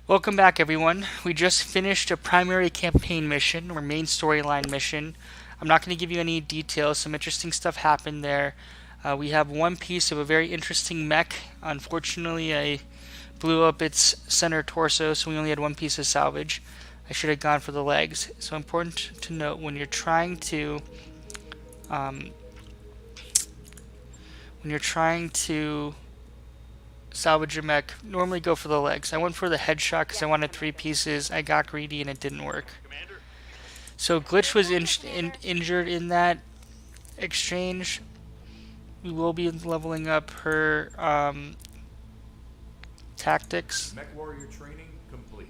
Welcome back, everyone. We just finished a primary campaign mission, or main storyline mission. I'm not going to give you any details. Some interesting stuff happened there. We have one piece of a very interesting mech. Unfortunately, I blew up its center torso, so we only had one piece of salvage. I should have gone for the legs. So important to note when you're trying to um, salvage your mech, normally go for the legs. I went for the headshot because I wanted three pieces. I got greedy and it didn't work. So Glitch was injured in that exchange. We will be leveling up her tactics. Mech warrior training complete.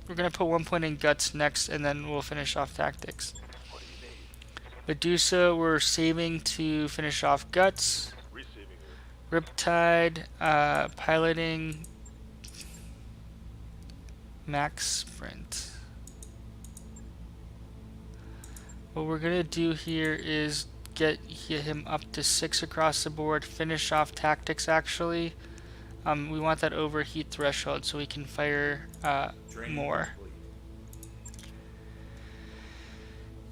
We're going to put 1 point in guts next, and then we'll finish off tactics. Medusa, we're saving to finish off guts. Riptide, piloting max sprint. What we're going to do here is get him up to 6 across the board, finish off tactics actually. We want that overheat threshold so we can fire more.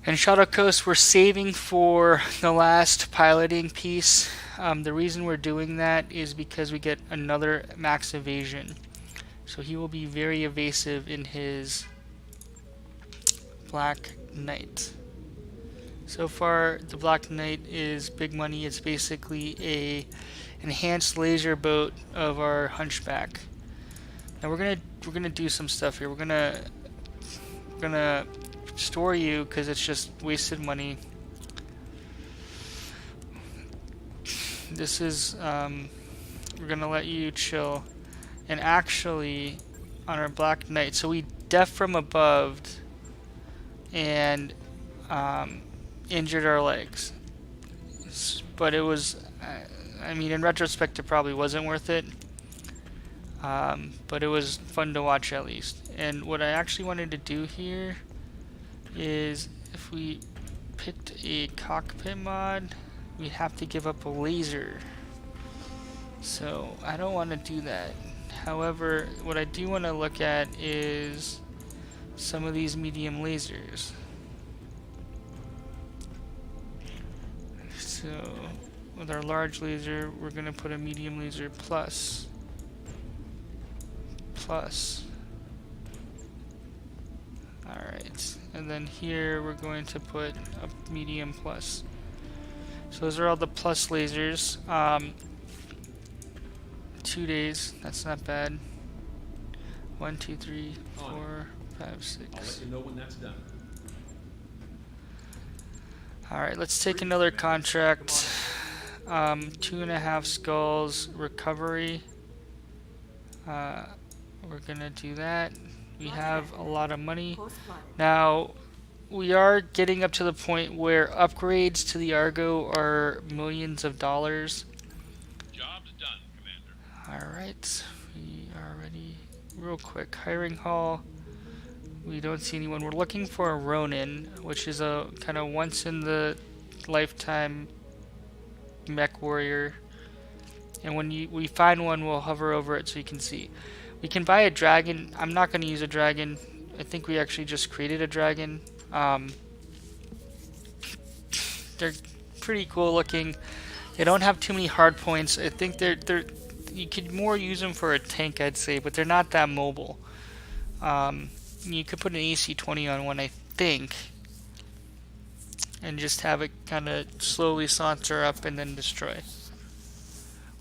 And Shadowcoast, we're saving for the last piloting piece. The reason we're doing that is because we get another max evasion. So he will be very evasive in his Black Knight. So far, the Black Knight is big money. It's basically a enhanced laser boat of our Hunchback. Now we're gonna do some stuff here. We're gonna store you because it's just wasted money. This is we're gonna let you chill. And actually, on our Black Knight, so we def from above and injured our legs. But it was, I mean, in retrospect, it probably wasn't worth it. But it was fun to watch at least. And what I actually wanted to do here is if we picked a cockpit mod, we have to give up a laser. So I don't want to do that. However, what I do want to look at is some of these medium lasers. So with our large laser, we're going to put a medium laser plus. Alright, and then here we're going to put a medium plus. So those are all the plus lasers. 2 days, that's not bad. 1, 2, 3, 4, 5, 6. I'll let you know when that's done. Alright, let's take another contract. 2.5 skulls recovery. We're gonna do that. We have a lot of money. Now, we are getting up to the point where upgrades to the Argo are millions of dollars. Job's done, Commander. Alright, we are ready. Real quick, hiring hall. We don't see anyone. We're looking for a Ronin, which is a kind of once in the lifetime mech warrior. And when we find one, we'll hover over it so you can see. We can buy a dragon. I'm not going to use a dragon. I think we actually just created a dragon. They're pretty cool looking. They don't have too many hard points. I think they're you could more use them for a tank, I'd say, but they're not that mobile. You could put an AC-20 on one, I think, and just have it kind of slowly saunter up and then destroy.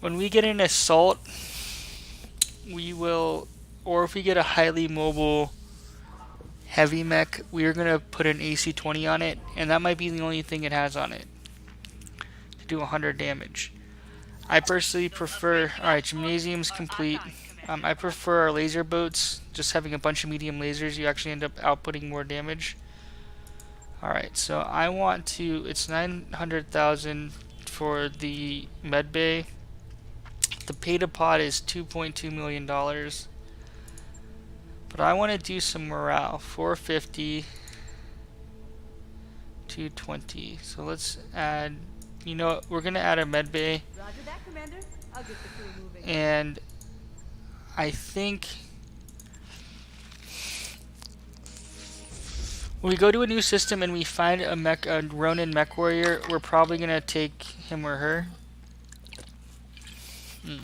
When we get an assault, we will, or if we get a highly mobile heavy mech, we are going to put an AC-20 on it, and that might be the only thing it has on it to do 100 damage. I personally prefer, alright, gymnasium's complete. I prefer our laser boats, just having a bunch of medium lasers, you actually end up outputting more damage. Alright, so I want to, it's 900,000 for the medbay. The pay-to-pod is $2.2 million. But I want to do some morale. 450, 220. So let's add, you know, we're going to add a medbay. Roger that, Commander. I'll get the crew moving. And I think when we go to a new system and we find a Ronin mech warrior, we're probably gonna take him or her. Well,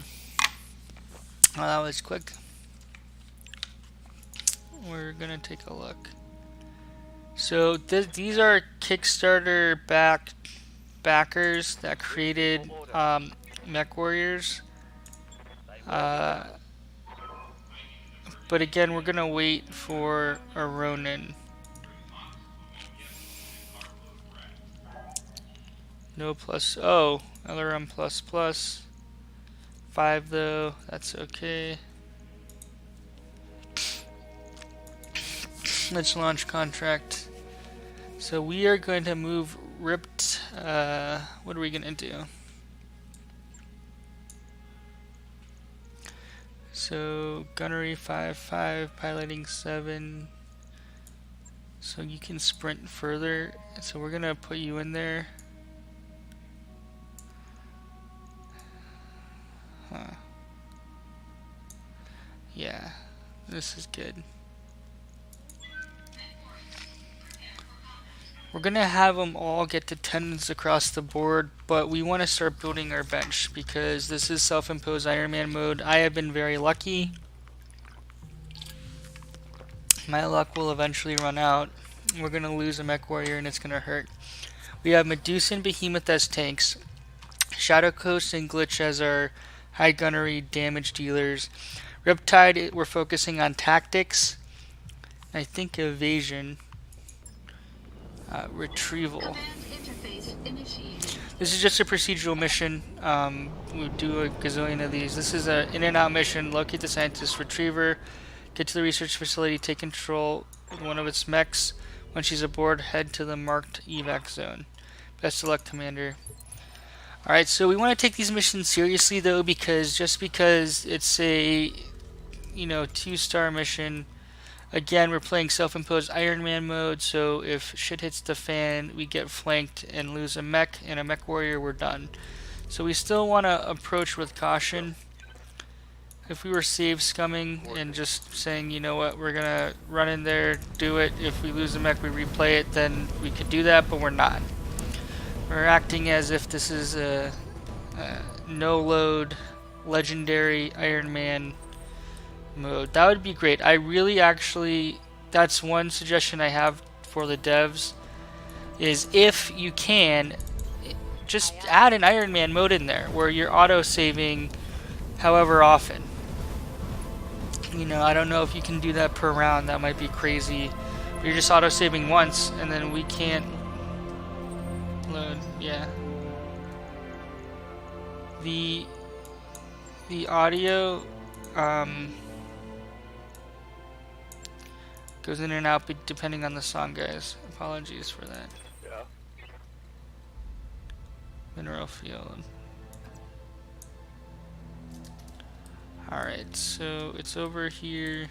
that was quick. We're gonna take a look. So these are Kickstarter backers that created mech warriors. But again, we're gonna wait for a Ronin. No plus. Oh, LRM plus plus. 5 though. That's okay. Let's launch contract. So we are going to move ripped. What are we gonna do? So gunnery 5, piloting 7. So you can sprint further. So we're gonna put you in there. Huh. Yeah, this is good. We're gonna have them all get to 10s across the board, but we want to start building our bench because this is self-imposed Iron Man mode. I have been very lucky. My luck will eventually run out. We're gonna lose a mech warrior and it's gonna hurt. We have Medusa and Behemoth as tanks, Shadowcoast and Glitch as our high gunnery damage dealers. Riptide, we're focusing on tactics. I think evasion. Retrieval. This is just a procedural mission. We do a gazillion of these. This is an in and out mission. Locate the scientist retriever. Get to the research facility. Take control of one of its mechs. When she's aboard, head to the marked evac zone. Best of luck, Commander. Alright, so we want to take these missions seriously though, because just because it's a 2-star mission, again, we're playing self-imposed Iron Man mode, so if shit hits the fan, we get flanked and lose a mech and a mech warrior, we're done. So we still want to approach with caution. If we were save scumming and just saying, you know what, we're gonna run in there, do it, if we lose a mech, we replay it, then we could do that, but we're not. We're acting as if this is a no-load, legendary Iron Man mode. That would be great. I really actually, that's one suggestion I have for the devs, is if you can, just add an Iron Man mode in there where you're auto-saving however often. I don't know if you can do that per round. That might be crazy. But you're just auto-saving once and then we can't load. Yeah. The audio goes in and out depending on the song, guys. Apologies for that. Yeah. Mineral field. Alright, so it's over here.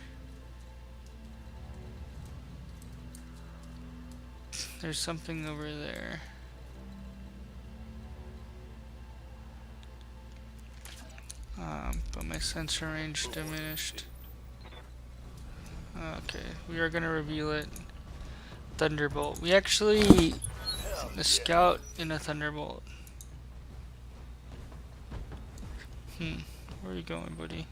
There's something over there. But my sensor range diminished. Okay, we are gonna reveal it. Thunderbolt. We actually a scout in a thunderbolt. Where are you going, buddy?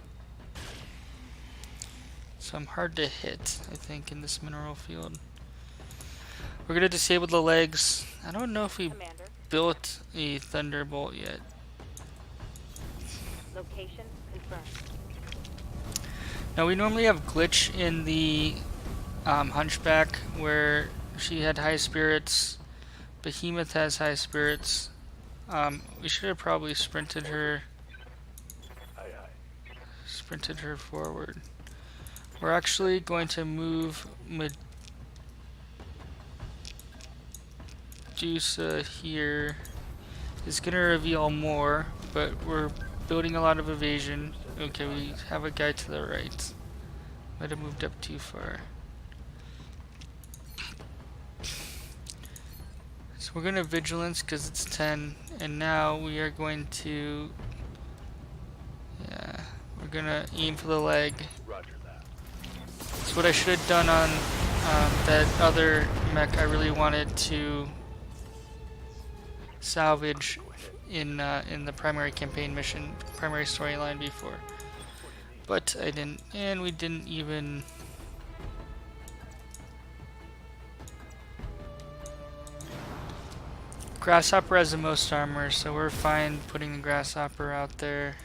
So I'm hard to hit, I think, in this mineral field. We're gonna disable the legs. I don't know if we built a thunderbolt yet. Location confirmed. Now we normally have Glitch in the Hunchback where she had high spirits. Behemoth has high spirits. We should have probably sprinted her forward. We're actually going to move Medusa here. It's gonna reveal more, but we're building a lot of evasion. Okay, we have a guy to the right. Might have moved up too far. So we're gonna vigilance because it's 10, and now we are going to, we're gonna aim for the leg. Roger that. It's what I should have done on that other mech I really wanted to salvage in the primary campaign mission, primary storyline before. But I didn't, and we didn't even... Grasshopper has the most armor, so we're fine putting the Grasshopper out there.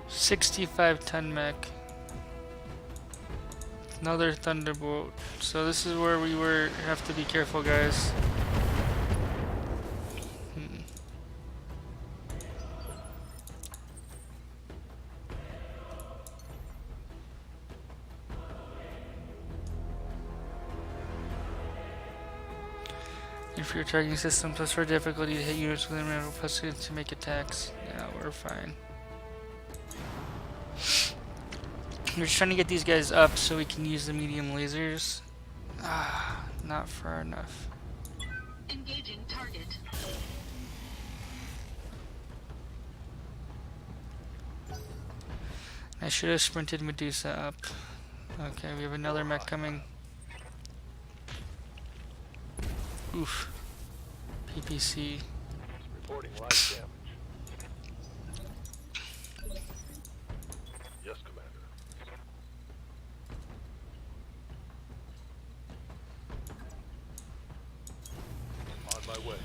65-ton mech. Another Thunderbolt. So this is where we have to be careful, guys. If your targeting system plus for difficulty to hit units within range plus to make attacks. Yeah, we're fine. We're just trying to get these guys up so we can use the medium lasers. Ah, not far enough. Engaging target. I should have sprinted Medusa up. Okay, we have another mech coming. Oof. PPC. Reporting live damage. Yes, Commander. On my way.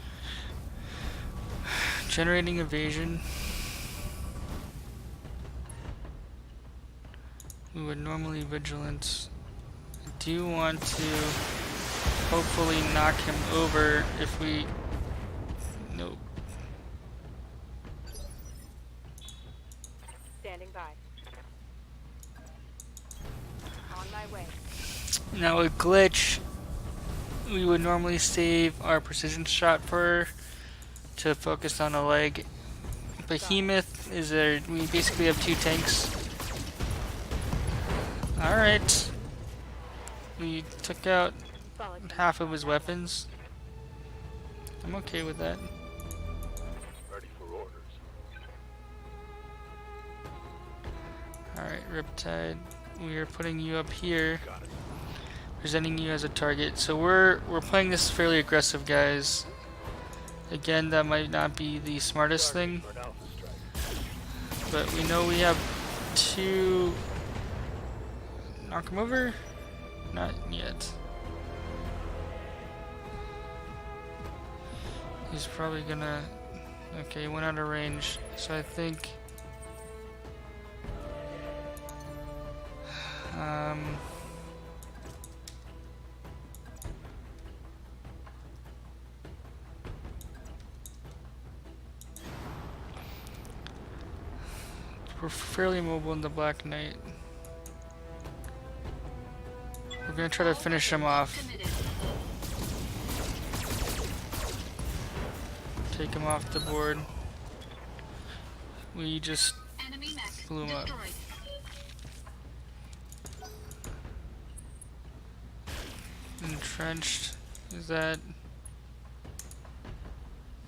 Generating evasion. We would normally vigilance. I do want to hopefully knock him over if we... Nope. Standing by. On my way. Now with glitch, we would normally save our precision shot for her to focus on a leg. Behemoth is there. We basically have 2 tanks. Alright. We took out half of his weapons. I'm okay with that. Ready for orders. Alright, Riptide. We are putting you up here. Got it. Presenting you as a target. So we're playing this fairly aggressive, guys. Again, that might not be the smartest thing, For an alpha strike. but we know we have 2. Knock him over? Not yet. He's probably gonna... Okay, he went out of range, so I think... We're fairly mobile in the Black Knight. We're gonna try to finish him off. Committed. Take him off the board. We just Enemy mech blew him up. destroyed. Entrenched. Is that...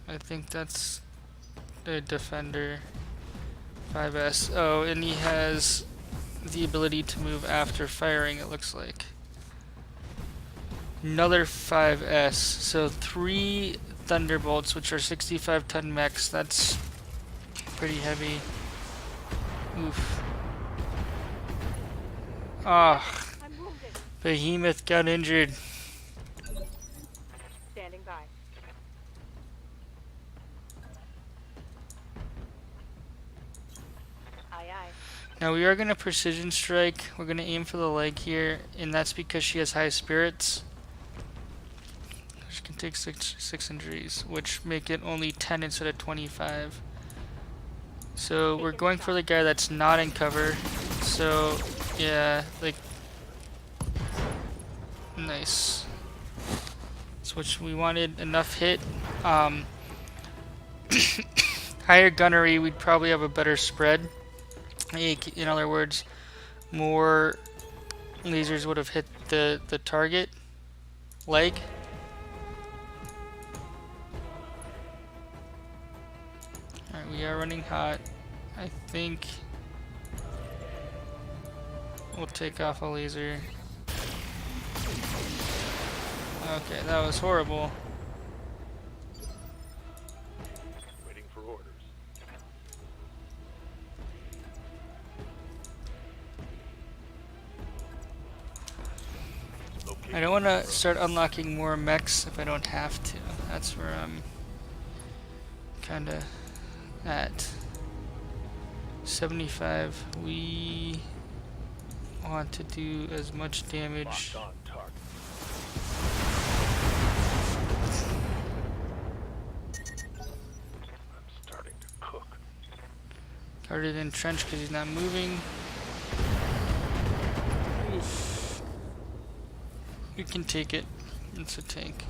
I think that's the defender. 5S. Oh, and he has the ability to move after firing, it looks like. Another 5S. So 3 Thunderbolts, which are 65-ton mechs. That's pretty heavy. Oof. Ah, I'm wounded. Behemoth got injured. Standing by. Aye, aye. Now we are going to precision strike. We're going to aim for the leg here, and that's because she has high spirits. She can take six injuries, which make it only 10 instead of 25. So we're going for the guy that's not in cover. So yeah, like, nice. That's what we wanted. Enough hit. Higher gunnery, we'd probably have a better spread. In other words, more lasers would have hit the target. leg. Alright, we are running hot. I think we'll take off a laser. Okay, that was horrible. Waiting for orders. I don't want to start unlocking more mechs if I don't have to. That's where I'm kind of at. 75. We want to do as much damage. Locked on target. I'm starting to cook. Guarded in trench because he's not moving. Oof. We can take it. It's a tank.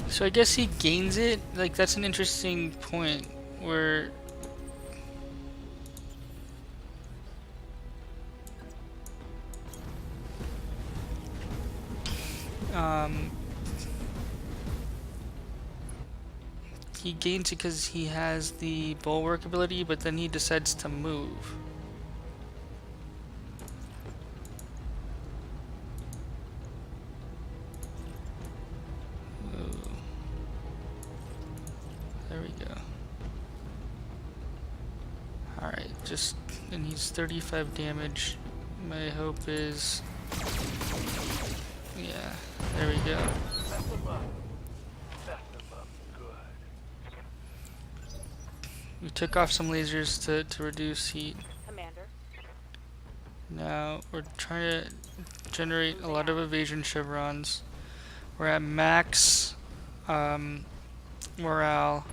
So I guess he gains it. Like, that's an interesting point where he gains it because he has the bulwark ability, but then he decides to move. Ooh. There we go. Alright, just, and he's 35 damage. My hope is, yeah, there we go. Set them up. Set them up good. We took off some lasers to reduce heat. Commander. Now we're trying to generate a lot of evasion chevrons. We're at max morale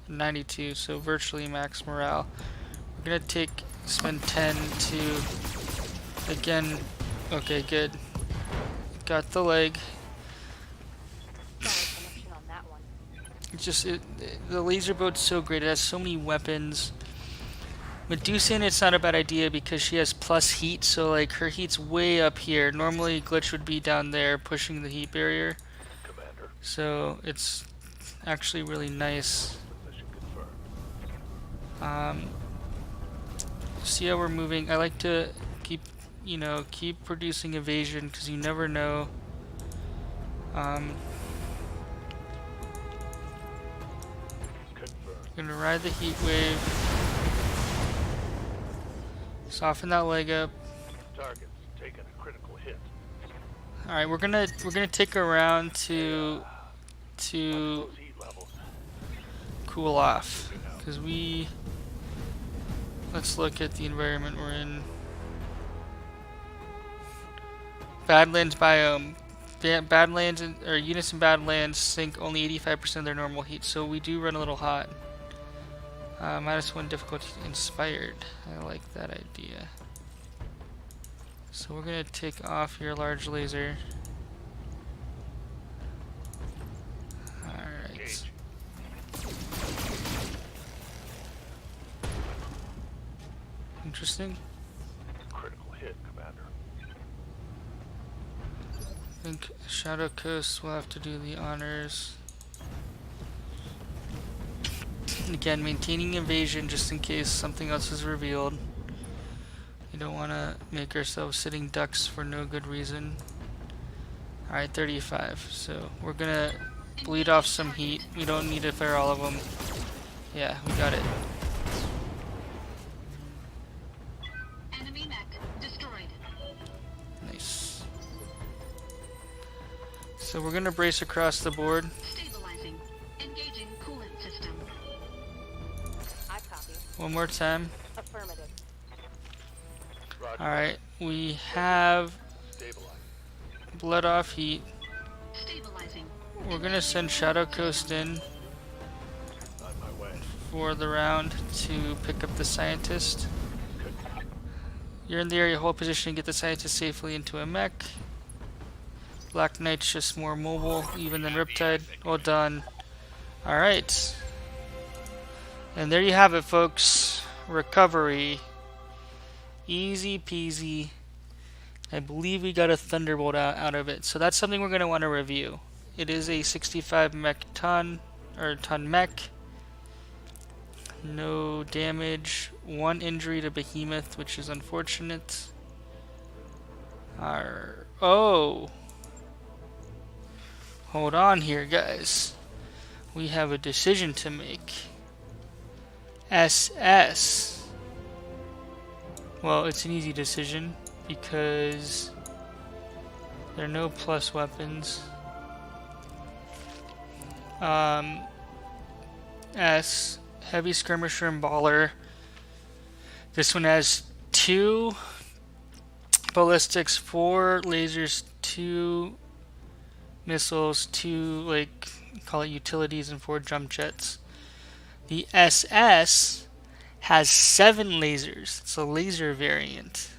92, so virtually max morale. We're gonna spend 10 to, again, okay, good. Got the leg. Solid connection on that one. It's just, the laser boat's so great, it has so many weapons. Medusan, it's not a bad idea because she has plus heat, so like her heat's way up here. Normally Glitch would be down there pushing the heat barrier. Commander, So it's actually really nice. position confirmed. See how we're moving. I like to keep producing evasion because you never know. Confirmed. Gonna ride the heat wave. Soften that leg up. Target's taken a critical hit. All right, we're gonna take a round to Those heat levels. cool off because let's look at the environment we're in. Badlands biome. Badlands or units in Badlands sink only 85% of their normal heat, so we do run a little hot. -1 difficulty inspired. I like that idea. So we're gonna take off your large laser. Alright. Engage. Interesting. Critical hit, Commander. I think Shadowcoast will have to do the honors. And again, maintaining evasion just in case something else is revealed. We don't want to make ourselves sitting ducks for no good reason. Alright, 35. So we're gonna bleed off some heat. We don't need to fire all of them. Yeah, we got it. Enemy mech destroyed. Nice. So we're gonna brace across the board. Stabilizing. Engaging coolant system. I copy. One more time. Affirmative. Roger. Alright, we have Stabilize. blood off heat. Stabilizing. We're gonna send Shadowcoast in On my way. for the round to pick up the scientist. Good. You're in the area, hold position, and get the scientist safely into a mech. Black Knight's just more mobile, even than Riptide. Well done. Alright. And there you have it, folks. Recovery. Easy peasy. I believe we got a Thunderbolt out of it, so that's something we're going to want to review. It is a 65 mech ton, or ton mech. No damage. 1 injury to Behemoth, which is unfortunate. Oh! Hold on here, guys. We have a decision to make. SS. Well, it's an easy decision because there are no plus weapons. S. Heavy Skirmisher and Baller. This one has 2 ballistics, 4 lasers, 2 missiles, 2 like call it utilities, and 4 jump jets. The SS has 7 lasers. It's a laser variant.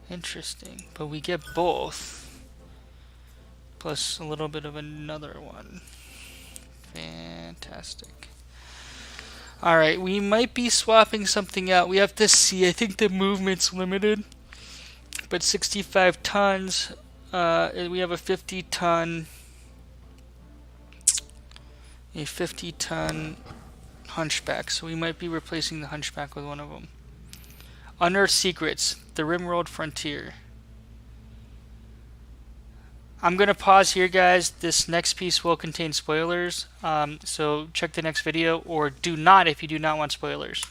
Interesting, but we get both plus a little bit of another one. Fantastic. Alright, we might be swapping something out. We have to see. I think the movement's limited. But 65 tons. We have a 50 ton Hunchback. So we might be replacing the Hunchback with one of them. Unearthed Secrets. The Rimworld Frontier. I'm going to pause here, guys. This next piece will contain spoilers. So check the next video, or do not if you do not want spoilers.